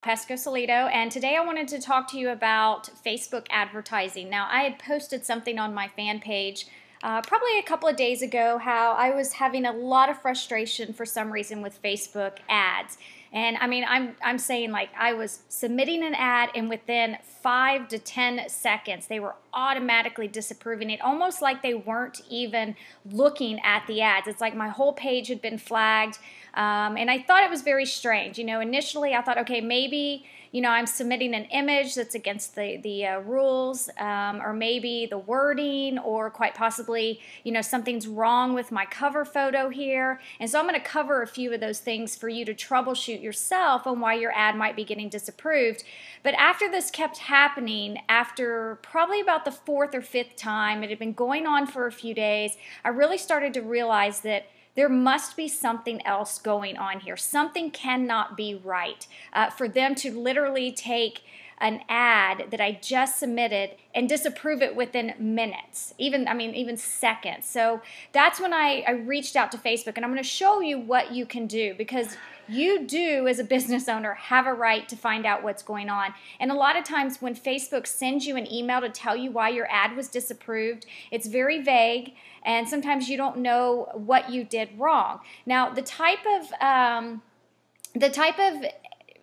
Pesco Solito, and today I wanted to talk to you about Facebook advertising. Now, I had posted something on my fan page probably a couple of days ago how I was having a lot of frustration for some reason with Facebook ads. And I mean, I'm saying, like, I was submitting an ad and within 5 to 10 seconds they were automatically disapproving it, almost like they weren't even looking at the ads. It's like my whole page had been flagged. And I thought it was very strange. Initially I thought, okay, maybe, I'm submitting an image that's against the rules, or maybe the wording, or quite possibly, something's wrong with my cover photo here. And so I'm going to cover a few of those things for you to troubleshoot yourself on why your ad might be getting disapproved. But after this kept happening, after probably about the 4th or 5th time, it had been going on for a few days, I really started to realize that there must be something else going on here. Something cannot be right for them to literally take an ad that I just submitted and disapprove it within minutes, even seconds. So that's when I reached out to Facebook, and I'm going to show you what you can do, because you do, as a business owner, have a right to find out what's going on. And a lot of times when Facebook sends you an email to tell you why your ad was disapproved, it's very vague, and sometimes you don't know what you did wrong. Now, the type of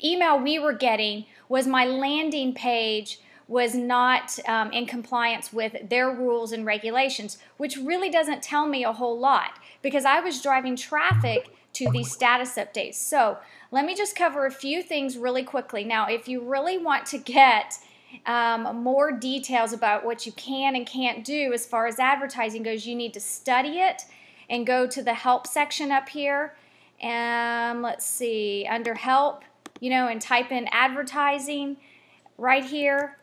email we were getting was my landing page was not in compliance with their rules and regulations, which really doesn't tell me a whole lot, because I was driving traffic to these status updates. So let me just cover a few things really quickly. Now, if you really want to get more details about what you can and can't do as far as advertising goes, you need to study it and go to the help section up here. And let's see, under help, and type in advertising right here,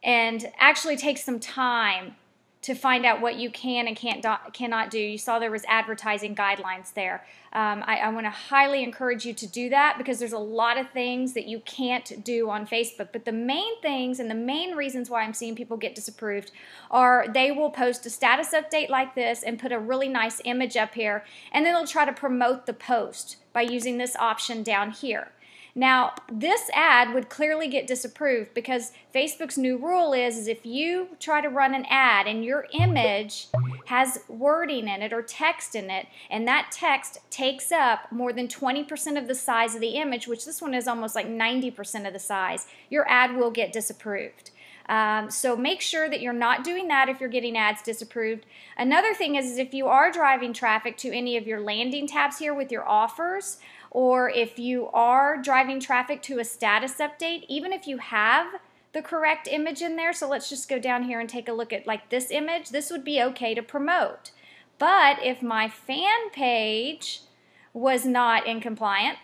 and actually take some time to find out what you can and cannot do. You saw there was advertising guidelines there. I want to highly encourage you to do that, because there's a lot of things that you can't do on Facebook. But the main things and the main reasons why I'm seeing people get disapproved are they will post a status update like this and put a really nice image up here, and then they'll try to promote the post by using this option down here. Now, this ad would clearly get disapproved, because Facebook's new rule is if you try to run an ad and your image has wording in it or text in it, and that text takes up more than 20% of the size of the image, which this one is almost like 90% of the size, your ad will get disapproved. So make sure that you're not doing that if you're getting ads disapproved. Another thing is if you are driving traffic to any of your landing tabs here with your offers, or if you are driving traffic to a status update, even if you have the correct image in there, so let's just go down here and take a look at like this image, this would be okay to promote. But if my fan page was not in compliance,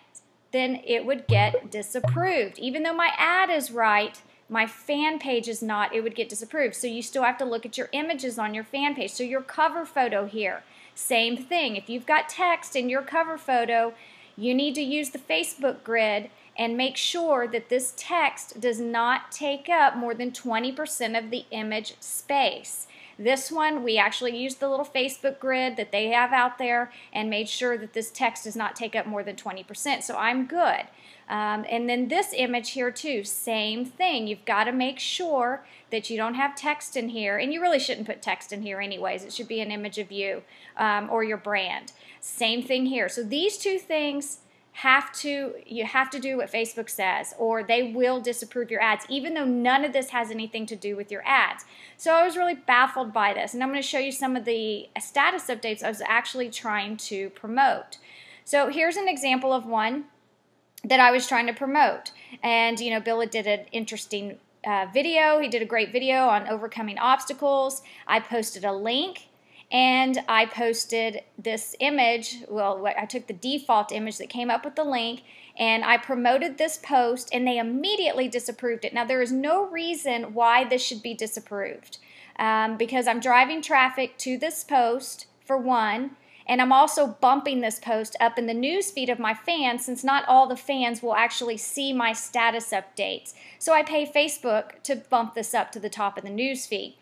then it would get disapproved. Even though my ad is right, my fan page is not, it would get disapproved. So you still have to look at your images on your fan page. So your cover photo here, same thing. If you've got text in your cover photo, you need to use the Facebook grid and make sure that this text does not take up more than 20% of the image space. This one, we actually used the little Facebook grid that they have out there and made sure that this text does not take up more than 20%, so I'm good. And then this image here too, same thing. You've got to make sure that you don't have text in here, and you really shouldn't put text in here anyways. It should be an image of you or your brand. Same thing here. So these two things you have to do what Facebook says, or they will disapprove your ads, even though none of this has anything to do with your ads. So I was really baffled by this, and I'm going to show you some of the status updates I was actually trying to promote. So here's an example of one that I was trying to promote, and Bill did an interesting video. He did a great video on overcoming obstacles. I posted a link, and I posted this image. Well, I took the default image that came up with the link, and I promoted this post, and they immediately disapproved it. Now, there is no reason why this should be disapproved, because I'm driving traffic to this post, for one, and I'm also bumping this post up in the news feed of my fans, since not all the fans will actually see my status updates. So I pay Facebook to bump this up to the top of the news feed.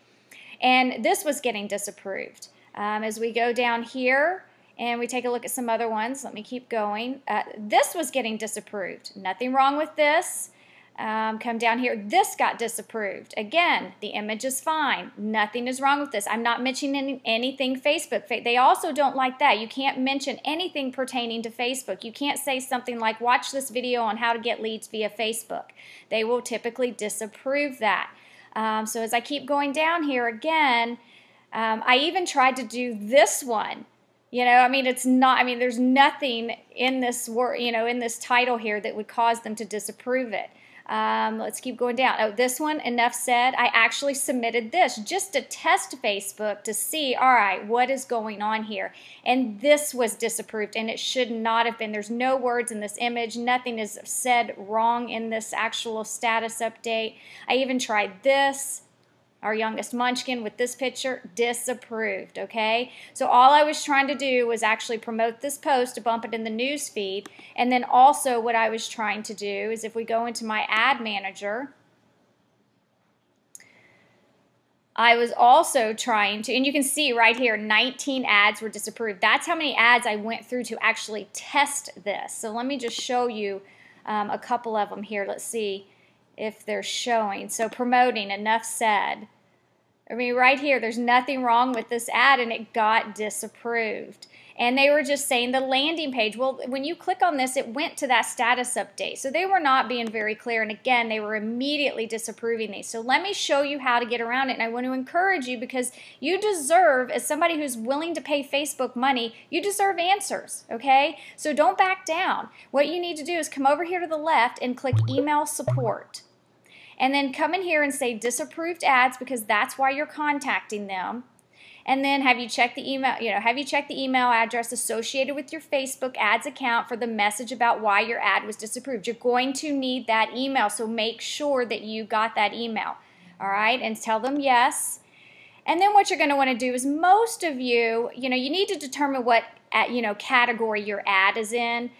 And this was getting disapproved. As we go down here And we take a look at some other ones. Let me keep going. This was getting disapproved. Nothing wrong with this. Come down here. This got disapproved. Again, the image is fine. Nothing is wrong with this. I'm not mentioning anything Facebook. They also don't like that. You can't mention anything pertaining to Facebook. You can't say something like, watch this video on how to get leads via Facebook. They will typically disapprove that. So as I keep going down here again, I even tried to do this one. You know, I mean, it's not, I mean, there's nothing in this word, you know, in this title here that would cause them to disapprove it. Let's keep going down. Oh, this one, enough said. I actually submitted this just to test Facebook to see, all right, what is going on here? And this was disapproved, and it should not have been. There's no words in this image. Nothing is said wrong in this actual status update. I even tried this. Our youngest munchkin with this picture, disapproved, okay? So all I was trying to do was actually promote this post to bump it in the news feed. And then also what I was trying to do is if we go into my ad manager, I was also trying to, and you can see right here, 19 ads were disapproved. That's how many ads I went through to actually test this. So let me just show you a couple of them here. Let's see if they're showing. So promoting, enough said. I mean, right here, there's nothing wrong with this ad, and it got disapproved. And they were just saying the landing page. Well, when you click on this, it went to that status update. So they were not being very clear. And again, they were immediately disapproving these. So let me show you how to get around it. And I want to encourage you because you deserve, as somebody who's willing to pay Facebook money, you deserve answers, okay? So don't back down. What you need to do is come over here to the left and click Email Support. And then come in here and say disapproved ads because that's why you're contacting them. And then have you checked the email, have you checked the email address associated with your Facebook ads account for the message about why your ad was disapproved? You're going to need that email, so make sure that you got that email. All right, and tell them yes. And then what you're going to want to do is most of you, you need to determine what category your ad is in.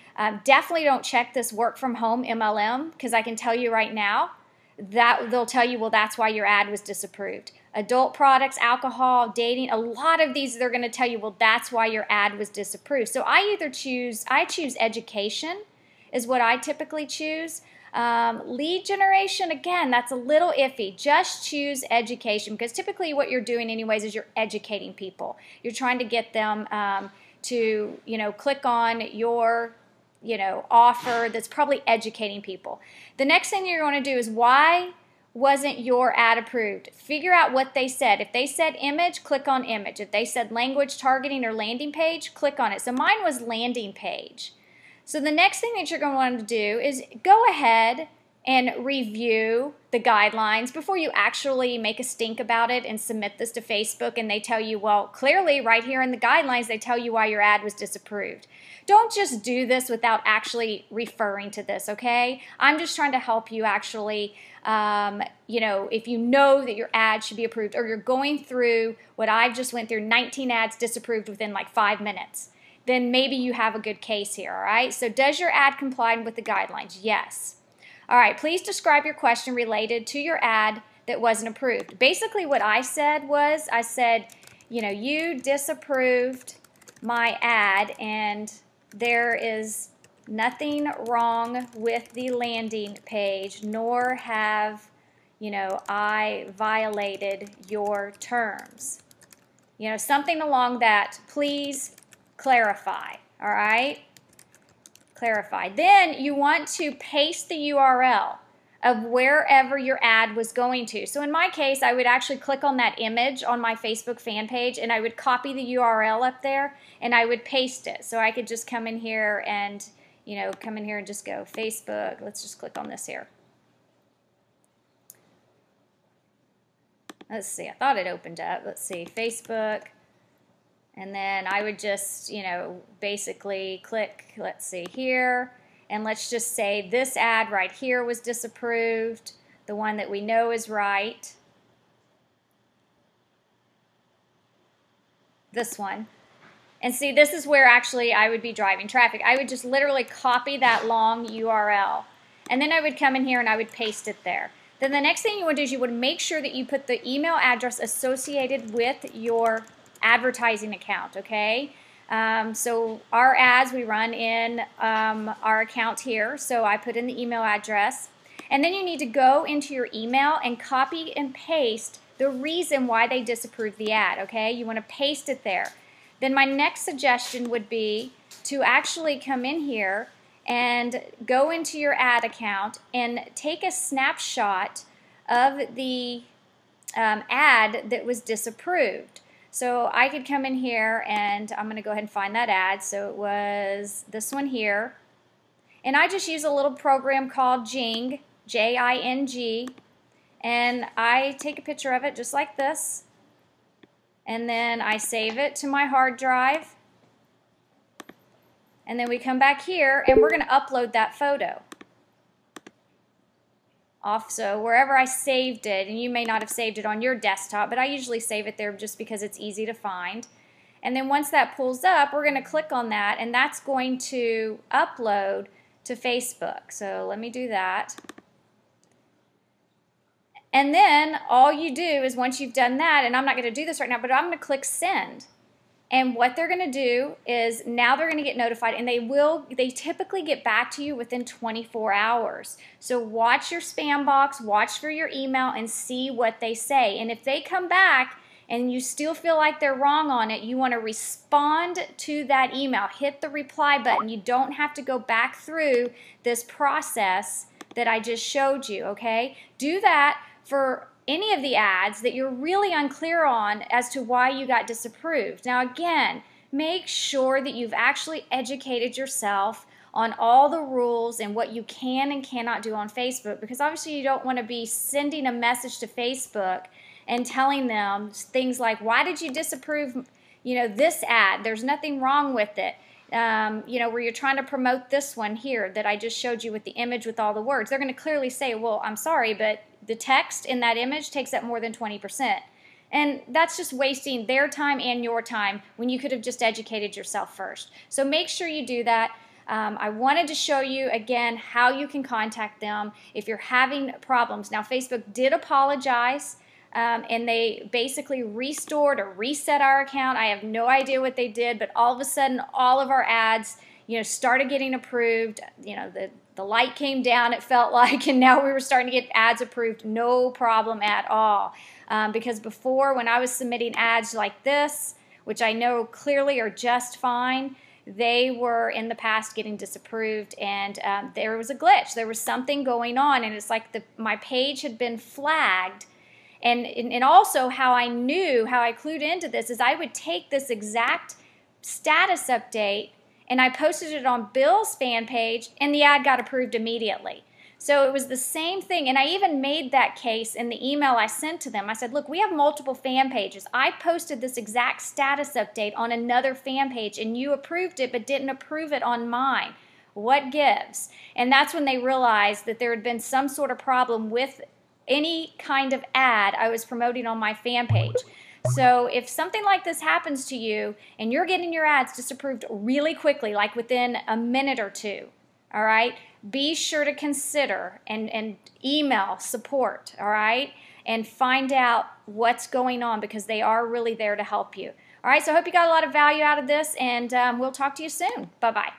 Definitely don't check this work from home MLM because I can tell you right now, that they'll tell you, well, that's why your ad was disapproved. Adult products, alcohol, dating, a lot of these they're going to tell you, well, that's why your ad was disapproved. So I choose education is what I typically choose. Lead generation, again, that's a little iffy. Just choose education because typically what you're doing anyways is you're educating people. You're trying to get them to, click on your offer that's probably educating people. The next thing you're going to do is why wasn't your ad approved? Figure out what they said. If they said image, click on image. If they said language targeting or landing page, click on it. So mine was landing page. So the next thing that you're going to want to do is go ahead and review the guidelines before you actually make a stink about it and submit this to Facebook and they tell you, well, clearly right here in the guidelines they tell you why your ad was disapproved. Don't just do this without actually referring to this, okay? I'm just trying to help you actually, if you know that your ad should be approved or you're going through what I've just went through, 19 ads disapproved within like 5 minutes, then maybe you have a good case here, all right? So does your ad comply with the guidelines? Yes. All right, please describe your question related to your ad that wasn't approved. Basically what I said was, you disapproved my ad and there is nothing wrong with the landing page, nor have, I violated your terms. Something along that. Please clarify, all right? Clarify. Then you want to paste the URL of wherever your ad was going to. So in my case, I would actually click on that image on my Facebook fan page and I would copy the URL up there and I would paste it. So I could just come in here and, just go Facebook. Let's just click on this here. Let's see. I thought it opened up. Let's see. Facebook. And then I would just, basically click, let's see here, and let's just say this ad right here was disapproved, the one that we know is right, this one. And see, this is where actually I would be driving traffic. I would just literally copy that long URL, and then I would come in here and I would paste it there. Then the next thing you would do is you would make sure that you put the email address associated with your advertising account, okay? So our ads we run in our account here. So I put in the email address. And then you need to go into your email and copy and paste the reason why they disapproved the ad, okay? You want to paste it there. Then my next suggestion would be to actually come in here and go into your ad account and take a snapshot of the ad that was disapproved. So I could come in here and I'm going to go ahead and find that ad. So it was this one here. And I just use a little program called Jing, J-I-N-G, and I take a picture of it just like this, and then I save it to my hard drive, and then we come back here and we're going to upload that photo off, so wherever I saved it, and you may not have saved it on your desktop, but I usually save it there just because it's easy to find. And then once that pulls up, we're going to click on that, and that's going to upload to Facebook. So let me do that. And then all you do is once you've done that, and I'm not going to do this right now, but I'm going to click send. And what they're going to do is now they're going to get notified, and they typically get back to you within 24 hours. So watch your spam box, watch for your email, and see what they say. And if they come back and you still feel like they're wrong on it, you want to respond to that email. Hit the reply button. You don't have to go back through this process that I just showed you, okay? Do that for any of the ads that you're really unclear on as to why you got disapproved. Now again, make sure that you've actually educated yourself on all the rules and what you can and cannot do on Facebook, because obviously you don't want to be sending a message to Facebook and telling them things like, why did you disapprove, this ad? There's nothing wrong with it. Where you're trying to promote this one here that I just showed you with the image with all the words. They're going to clearly say, well, I'm sorry, but the text in that image takes up more than 20%. And that's just wasting their time and your time when you could have just educated yourself first. So make sure you do that. I wanted to show you again how you can contact them if you're having problems. Now, Facebook did apologize. And they basically restored or reset our account. I have no idea what they did, but all of a sudden, all of our ads, started getting approved. The light came down, it felt like, and now we were starting to get ads approved, no problem at all. Because before, when I was submitting ads like this, which I know clearly are just fine, they were in the past getting disapproved, and there was a glitch. There was something going on, and it's like my page had been flagged. And also how I clued into this is I would take this exact status update and I posted it on Bill's fan page, and the ad got approved immediately. So it was the same thing, and I even made that case in the email I sent to them. I said, look, we have multiple fan pages. I posted this exact status update on another fan page, and you approved it but didn't approve it on mine. What gives? And that's when they realized that there had been some sort of problem with any kind of ad I was promoting on my fan page. So if something like this happens to you and you're getting your ads disapproved really quickly, like within a minute or two, all right, be sure to consider and email support, all right, and find out what's going on, because they are really there to help you. All right, so I hope you got a lot of value out of this, and we'll talk to you soon. Bye-bye.